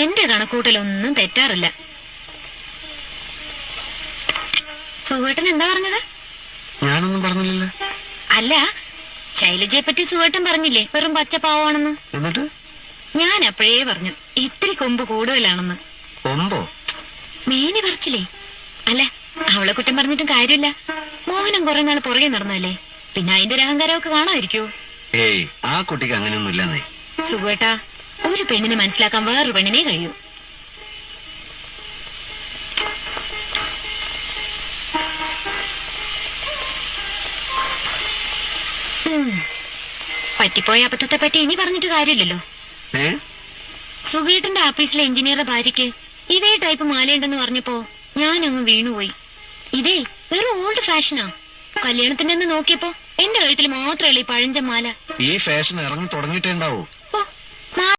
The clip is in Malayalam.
എന്റെ കണക്കൂട്ടലൊന്നും തെറ്റാറില്ല. സുഖേട്ടൻ എന്താ പറഞ്ഞത്? ഞാനൊന്നും പറഞ്ഞില്ലല്ലോ. അല്ല, ശൈലജയെ പറ്റി സുഖേട്ടൻ പറഞ്ഞില്ലേ വെറും പച്ചപ്പാവാണെന്ന്? എന്നിട്ട് ഞാൻ അപ്പോഴേ പറഞ്ഞു ഇത്തിരി കൊമ്പ് കൂടുതലാണെന്ന്. കൊമ്പോ? മേനി പറിച്ചില്ലേ? അല്ല, അവളെ കുറ്റം പറഞ്ഞിട്ടും കാര്യമില്ല. മോഹനം കുറെ നാൾ പുറകെ നടന്നല്ലേ, പിന്നെ അതിന്റെ ഒരു അഹങ്കാരമൊക്കെ കാണാതിരിക്കോ? ഏയ്, ആ കുട്ടിക്ക് അങ്ങനെയൊന്നും ഇല്ലെന്നേ. സുഖേട്ടാ, ഒരു പെണ്ണിനെ മനസ്സിലാക്കാൻ വേറൊരു പെണ്ണിനെ കഴിയൂ. പറ്റിപ്പോയ അബദ്ധത്തെ പറ്റി ഇനി പറഞ്ഞിട്ട് കാര്യമില്ലല്ലോ. സുഖേട്ടന്റെ ആഫീസിലെ എഞ്ചിനീയറുടെ ഭാര്യയ്ക്ക് ഇതേ ടൈപ്പ് മാലയുണ്ടെന്ന് പറഞ്ഞപ്പോ ഞാനങ്ങ് വീണുപോയി. ഇതേ വെറും ഓൾഡ് ഫാഷനാ. കല്യാണത്തിന്റെ അന്ന് നോക്കിയപ്പോ എന്റെ കഴുത്തിൽ മാത്രമല്ല ഈ പഴഞ്ചൻ മാല. ഈ ഫാഷൻ ഇറങ്ങി തുടങ്ങിയിട്ടേ ഉണ്ടാവൂ.